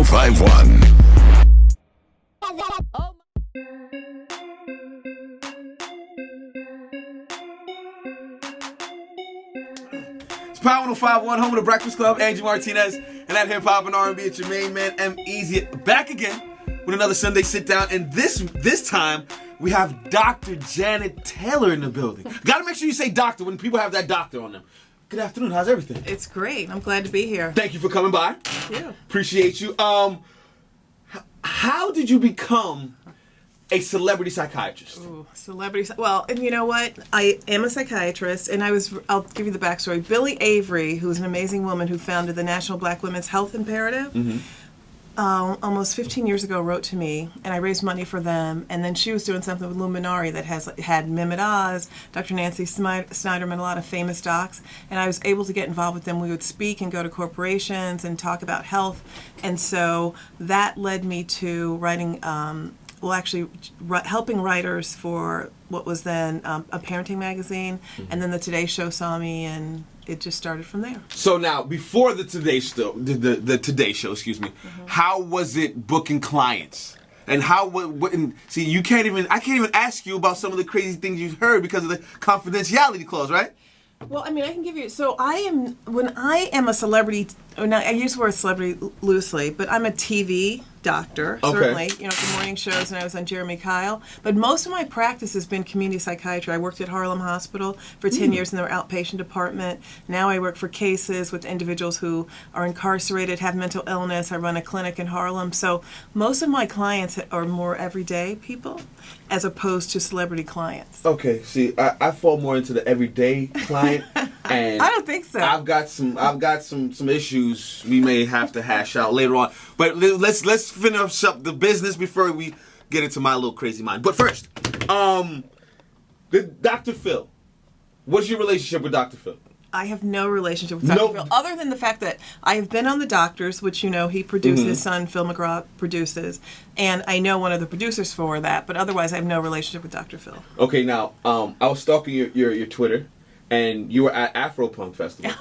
1051. It's Power 1051, home of the Breakfast Club. Angie Martinez and that hip hop and R&B. It's your main man, EmEz, back again with another Sunday sit down. And this time we have Dr. Janet Taylor in the building. Gotta make sure you say doctor when people have that doctor on them. Good afternoon. How's everything? It's great. I'm glad to be here. Thank you for coming by. Thank you. Appreciate you. How did you become a celebrity psychiatrist? Ooh, well, and you know what? I am a psychiatrist, and I'll give you the backstory. Billie Avery, who's an amazing woman who founded the National Black Women's Health Imperative, almost 15 years ago wrote to me, and I raised money for them, and then she was doing something with Luminari that had EmEz, Dr. Nancy Snyderman, a lot of famous docs, and I was able to get involved with them. We would speak and go to corporations and talk about health, and so that led me to writing, helping writers for what was then a parenting magazine, and then the Today Show saw me, and it just started from there. So now, before the Today Show, the Today Show, how was it booking clients? And I can't even ask you about some of the crazy things you've heard because of the confidentiality clause, right? Well, I mean, I can give you, when I am a celebrity, I use the word celebrity loosely, but I'm a TV doctor, certainly, for morning shows, and I was on Jeremy Kyle. But most of my practice has been community psychiatry. I worked at Harlem Hospital for 10 years in their outpatient department. Now I work for cases with individuals who are incarcerated, have mental illness. I run a clinic in Harlem. So most of my clients are more everyday people as opposed to celebrity clients. Okay, see, I fall more into the everyday client. And I don't think so. I've got some issues we may have to hash out later on. But let's finish up the business before we get into my little crazy mind. But first, Dr. Phil. What's your relationship with Dr. Phil? I have no relationship with Dr. Phil, other than the fact that I have been on The Doctors, which he produces, his son Phil McGraw produces, and I know one of the producers for that, but otherwise I have no relationship with Dr. Phil. Okay, now, I was stalking your Twitter, and you were at Afropunk Festival.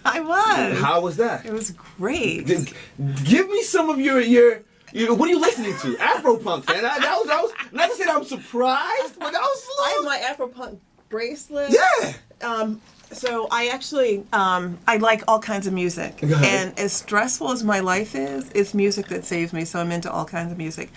I was. How was that? It was great. Give me some of your what are you listening to? Afropunk, man. That was not to say that I'm surprised, but that was I have my Afropunk bracelet. Yeah. So I actually, I like all kinds of music. And as stressful as my life is, it's music that saves me, so I'm into all kinds of music.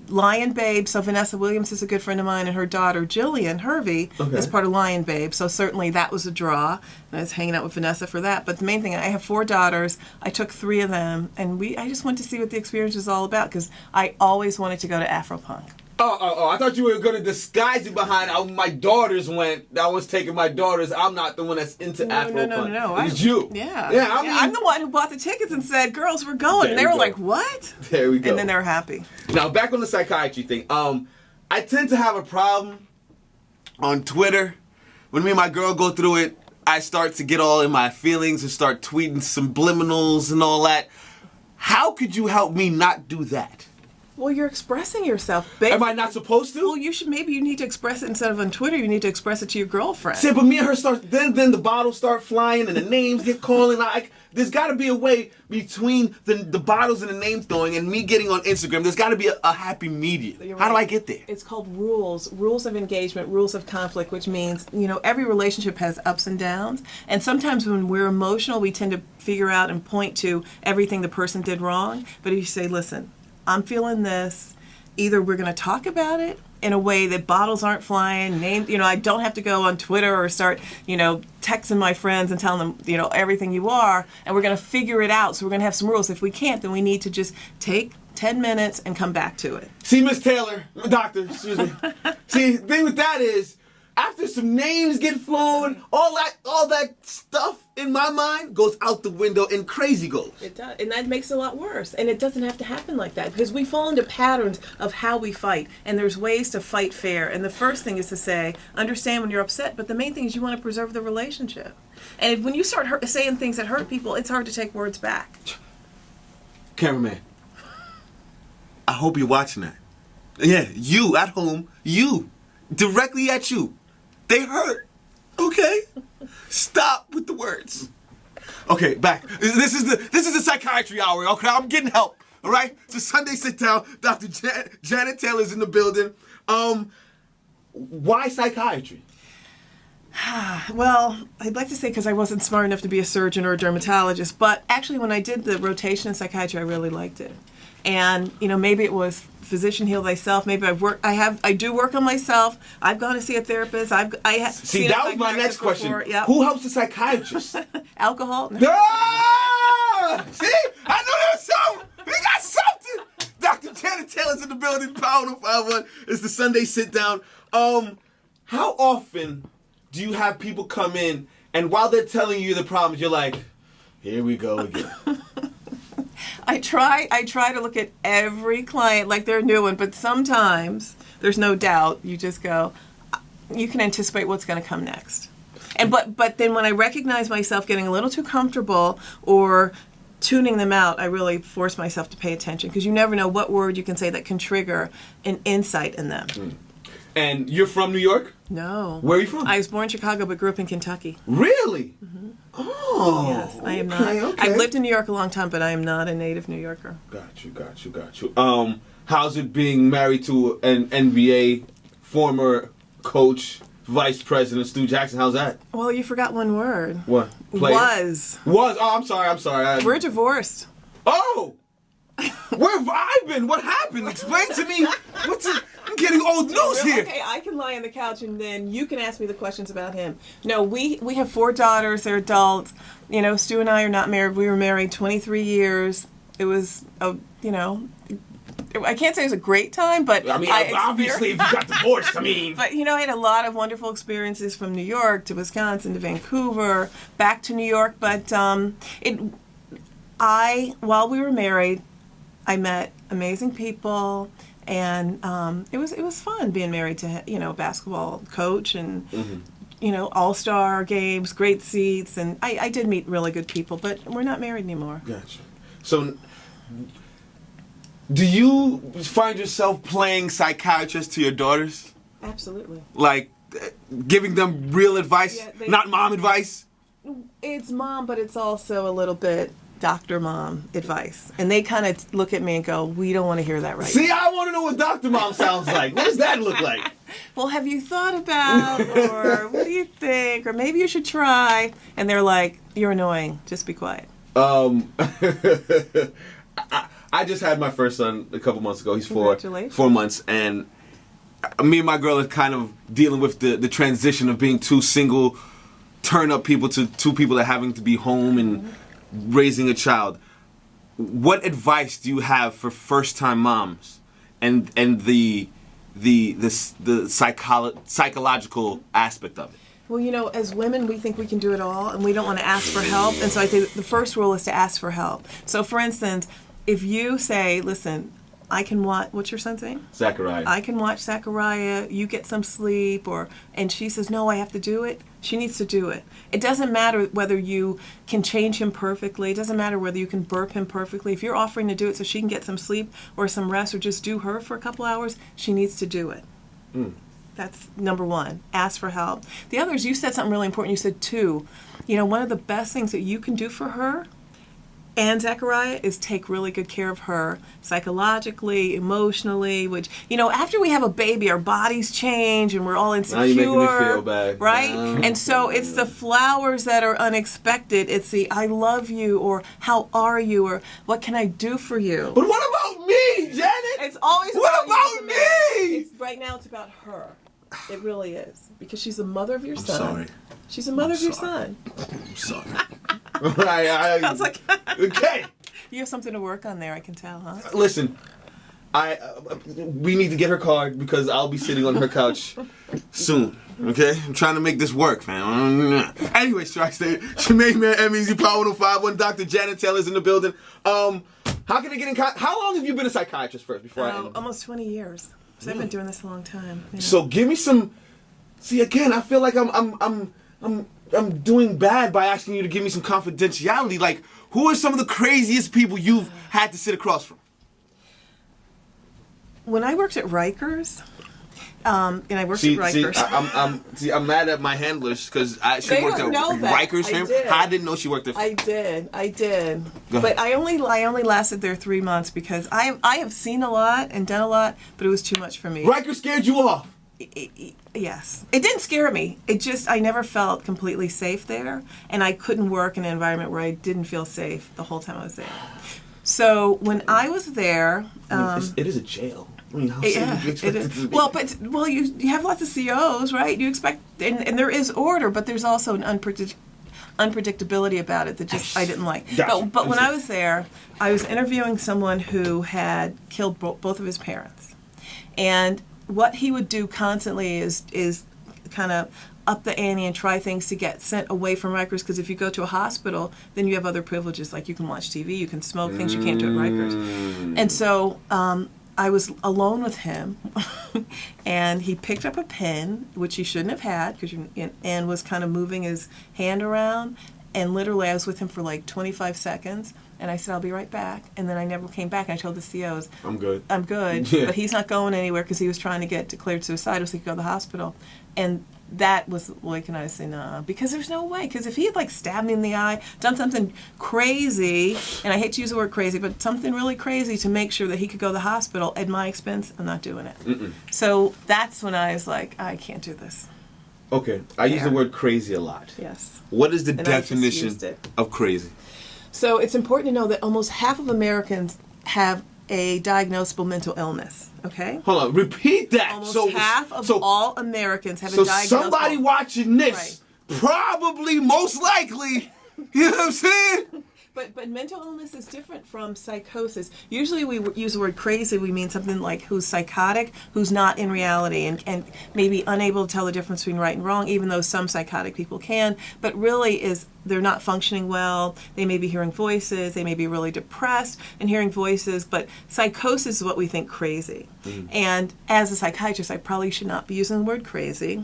Lion Babe, so Vanessa Williams is a good friend of mine, and her daughter, Jillian Hervey, is part of Lion Babe, so certainly that was a draw. And I was hanging out with Vanessa for that. But the main thing, I have 4 daughters. I took 3 of them, and I just went to see what the experience was all about, because I always wanted to go to Afropunk. Oh, I thought you were going to disguise it behind how my daughters went. I was taking my daughters. I'm not the one that's into Afropunk. No. It was you. Yeah. I'm the one who bought the tickets and said, girls, we're going. And they were like, what? There we go. And then they were happy. Now, back on the psychiatry thing. I tend to have a problem on Twitter. When me and my girl go through it, I start to get all in my feelings and start tweeting subliminals and all that. How could you help me not do that? Well, you're expressing yourself. Am I not supposed to? Well, maybe you need to express it instead of on Twitter. You need to express it to your girlfriend. See, but me and her start. Then the bottles start flying and the names get calling. There's got to be a way between the bottles and the name throwing and me getting on Instagram. There's got to be a happy medium. Right. How do I get there? It's called rules of engagement, rules of conflict, which means every relationship has ups and downs. And sometimes when we're emotional, we tend to figure out and point to everything the person did wrong. But if you say, listen, I'm feeling this. Either we're going to talk about it in a way that bottles aren't flying, I don't have to go on Twitter or start, texting my friends and telling them, everything you are, and we're going to figure it out. So we're going to have some rules. If we can't, then we need to just take 10 minutes and come back to it. See, Miss Taylor, doctor, excuse me. See, the thing with that is, after some names get flown, all that stuff in my mind goes out the window and crazy goes. It does, and that makes it a lot worse. And it doesn't have to happen like that because we fall into patterns of how we fight, and there's ways to fight fair. And the first thing is to say, understand when you're upset, but the main thing is you want to preserve the relationship. And when you start saying things that hurt people, it's hard to take words back. Cameraman, I hope you're watching that. Yeah, you at home, you, directly at you. They hurt. Okay? Stop with the words. Okay, back. This is the psychiatry hour, okay? I'm getting help. All right? So Sunday sit down. Dr. Janet Taylor's in the building. Why psychiatry? Well, I'd like to say because I wasn't smart enough to be a surgeon or a dermatologist, but actually when I did the rotation in psychiatry, I really liked it. And, maybe it was physician heal thyself. Maybe I do work on myself. I've gone to see a therapist. See, that was my next question. Yep. Who helps a psychiatrist? Alcohol? Ah! See? I knew there was something. We got something. Dr. Janet Taylor's in the building. Power 51. It's the Sunday sit down. How often do you have people come in and while they're telling you the problems, you're like, here we go again? I try to look at every client like they're a new one, but sometimes there's no doubt. You just go, you can anticipate what's going to come next. And but then when I recognize myself getting a little too comfortable or tuning them out, I really force myself to pay attention because you never know what word you can say that can trigger an insight in them. And you're from New York? No. Where are you from? I was born in Chicago but grew up in Kentucky. Really? Mm-hmm. Oh. Yes, I am not. Okay. I've lived in New York a long time, but I am not a native New Yorker. Got you. How's it being married to an NBA former coach, vice president, Stu Jackson? How's that? Well, you forgot one word. What? Player? Was. Oh, I'm sorry. We're divorced. Oh! Where have I been? What happened? Explain to me. I'm getting old news here. Okay, I can lie on the couch and then you can ask me the questions about him. No, we have 4 daughters. They're adults. Stu and I are not married. We were married 23 years. It was, I can't say it was a great time, but obviously, if you got divorced, But I had a lot of wonderful experiences from New York to Wisconsin to Vancouver, back to New York. But while we were married, I met amazing people, and it was fun being married to a basketball coach and all-star games, great seats, and I did meet really good people. But we're not married anymore. Gotcha. So, do you find yourself playing psychiatrist to your daughters? Absolutely. Like giving them real advice, not mom advice? It's mom, but it's also a little bit Dr. Mom advice. And they kind of look at me and go, we don't want to hear that right See, now. I want to know what Dr. Mom sounds like. What does that look like? Well, have you thought about, or what do you think, or maybe you should try? And they're like, you're annoying. Just be quiet. I just had my first son a couple months ago. He's 4 months. And me and my girl are kind of dealing with the transition of being 2 single turn-up people to 2 people that are having to be home and raising a child. What advice do you have for first-time moms and the psychological aspect of it? Well, as women, we think we can do it all, and we don't want to ask for help. And so I think the first rule is to ask for help. So, for instance, if you say, listen, I can watch, what's your son's name? Zachariah. I can watch Zachariah, you get some sleep, and she says, no, I have to do it. She needs to do it. It doesn't matter whether you can change him perfectly. It doesn't matter whether you can burp him perfectly. If you're offering to do it so she can get some sleep or some rest or just do her for a couple hours, she needs to do it. That's number one. Ask for help. The other is, you said something really important. You said 2. One of the best things that you can do for her and Zachariah is take really good care of her psychologically, emotionally, which, after we have a baby, our bodies change and we're all insecure. Now you're making me feel bad. Right? And so it's the flowers that are unexpected. It's the I love you, or how are you, or what can I do for you? But what about me, Janet? It's always what about me? Right now it's about her. It really is. Because she's the mother of your son. Sorry. She's the mother of your son. I'm sorry. Sounds like okay. You have something to work on there, I can tell, huh? Listen, we need to get her card because I'll be sitting on her couch soon. Okay, I'm trying to make this work, man. Anyway, Tri-State, Shemaine, man, EmEz, Power 105.1. Dr. Janet Taylor's in the building. How can I get in contact? How long have you been a psychiatrist first? Before I end? Almost 20 years. So I've been doing this a long time. So give me some. See, again, I feel like I'm doing bad by asking you to give me some confidentiality. Like, who are some of the craziest people you've had to sit across from? When I worked at Rikers, And I worked See, at Rikers. I'm mad at my handlers because she They worked don't at know that. Rikers. I did. I didn't know she worked at. I did. Go But ahead. I only lasted there 3 months because I have seen a lot and done a lot, but it was too much for me. Rikers scared you off. Yes. It didn't scare me. It just, I never felt completely safe there, and I couldn't work in an environment where I didn't feel safe the whole time I was there. So when I was there, It is a jail. I mean, how yeah, safe would you expect it it is. to be? Well, you have lots of COs, right? You expect, and there is order, but there's also an unpredictability about it that just I didn't like. Gotcha. But when I was there, I was interviewing someone who had killed both of his parents, and what he would do constantly is kind of up the ante and try things to get sent away from Rikers, because if you go to a hospital, then you have other privileges, like you can watch TV, you can smoke, things you can't do at Rikers. And so I was alone with him, and he picked up a pen, which he shouldn't have had, and was kind of moving his hand around, and literally I was with him for like 25 seconds. And I said, I'll be right back. And then I never came back. And I told the COs, I'm good. I'm good. Yeah. But he's not going anywhere because he was trying to get declared suicidal so he could go to the hospital. And that was like, and I said, nah, because there's no way. Because if he had like stabbed me in the eye, done something crazy, and I hate to use the word crazy, but something really crazy to make sure that he could go to the hospital at my expense, I'm not doing it. Mm-mm. So that's when I was like, I can't do this. Okay, I use the word crazy a lot. Yes. What is the And I just definition used it. of crazy? So it's important to know that almost half of Americans have a diagnosable mental illness, okay? Hold on, repeat that. Almost half of all Americans have a So diagnosable... somebody watching this, probably, most likely, you know what I'm saying? But mental illness is different from psychosis. Usually we use the word crazy, we mean something like who's psychotic, who's not in reality, and maybe unable to tell the difference between right and wrong, even though some psychotic people can, but really is they're not functioning well, they may be hearing voices, they may be really depressed and hearing voices, but psychosis is what we think crazy. And as a psychiatrist, I probably should not be using the word crazy.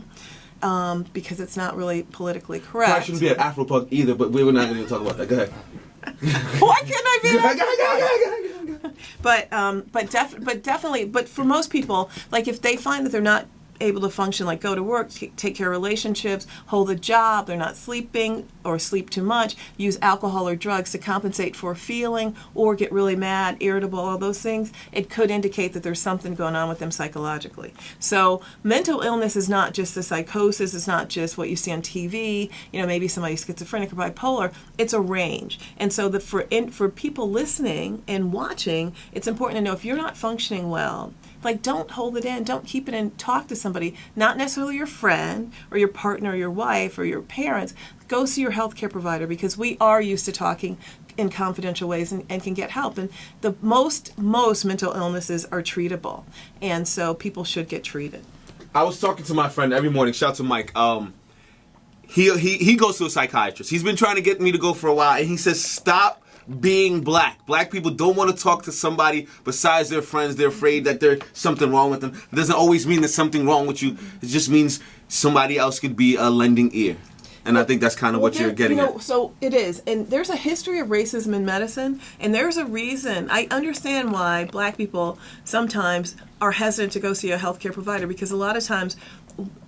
Because it's not really politically correct. I shouldn't be an Afro-punk either, but we're not going to talk about that. Go ahead. Why can't I be that? Go ahead. But definitely, but for most people, like if they find that they're not able to function, like go to work, take care of relationships, hold a job, they're not sleeping or sleep too much, use alcohol or drugs to compensate for a feeling, or get really mad, irritable, all those things, it could indicate that there's something going on with them psychologically. So mental illness is not just a psychosis, it's not just what you see on TV, maybe somebody's schizophrenic or bipolar, it's a range. And so for people listening and watching, it's important to know if you're not functioning well, like don't hold it in, don't keep it in, talk to somebody, not necessarily your friend or your partner or your wife or your parents. Go see your healthcare provider, because we are used to talking in confidential ways and can get help. And the most mental illnesses are treatable, and so people should get treated. I was talking to my friend every morning, shout out to Mike. He goes to a psychiatrist. He's been trying to get me to go for a while, and he says stop being black. Black people don't want to talk to somebody besides their friends. They're afraid that there's something wrong with them. It doesn't always mean there's something wrong with you. It just means somebody else could be a lending ear. And I think that's kind of what you're getting at. So it is. And there's a history of racism in medicine, and there's a reason. I understand why black people sometimes are hesitant to go see a healthcare provider, because a lot of times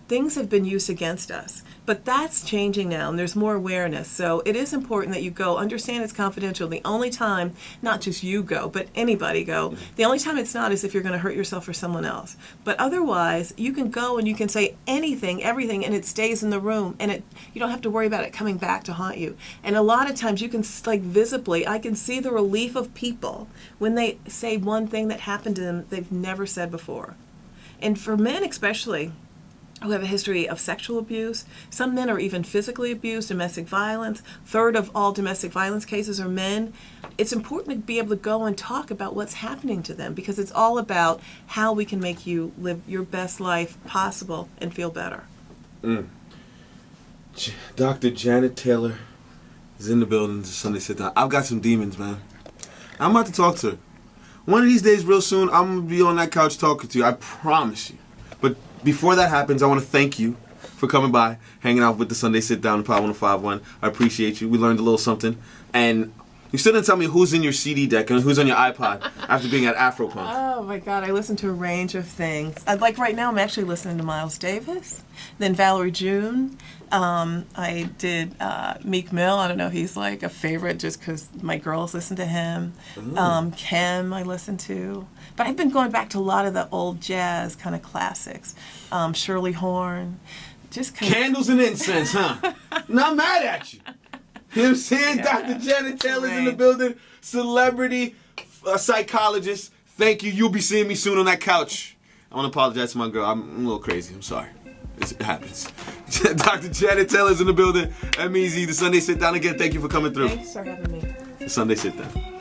things have been used against us. But that's changing now, and there's more awareness. So it is important that you go. Understand it's confidential. The only time, not just you go, but anybody go, the only time it's not is if you're going to hurt yourself or someone else. But otherwise, you can go and you can say anything, everything, and it stays in the room, and you don't have to worry about it coming back to haunt you. And a lot of times you can, like visibly, I can see the relief of people when they say one thing that happened to them they've never said before. And for men especially, who have a history of sexual abuse. Some men are even physically abused, domestic violence. 1/3 of all domestic violence cases are men. It's important to be able to go and talk about what's happening to them, because it's all about how we can make you live your best life possible and feel better. Dr. Janet Taylor is in the building this Sunday Sit Down. I've got some demons, man. I'm about to talk to her. One of these days, real soon, I'm going to be on that couch talking to you. I promise you. But before that happens, I want to thank you for coming by, hanging out with the Sunday Sit Down in Power 105.1. I appreciate you. We learned a little something. And You still didn't tell me who's in your CD deck and who's on your iPod after being at Afropunk. Oh my God, I listen to a range of things. Like right now, I'm actually listening to Miles Davis, then Valerie June. I did Meek Mill. I don't know, he's like a favorite just because my girls listen to him. Kim, I listen to. But I've been going back to a lot of the old jazz kind of classics. Shirley Horn. Just Candles and incense, huh? Not mad at you. You know what I'm saying? Yeah. Dr. Janet Taylor's in the building. Celebrity psychologist. Thank you. You'll be seeing me soon on that couch. I want to apologize to my girl. I'm a little crazy. I'm sorry. It happens. Dr. Janet Taylor's in the building. EmEz, the Sunday Sit Down again. Thank you for coming through. Thanks for having me. The Sunday Sit Down.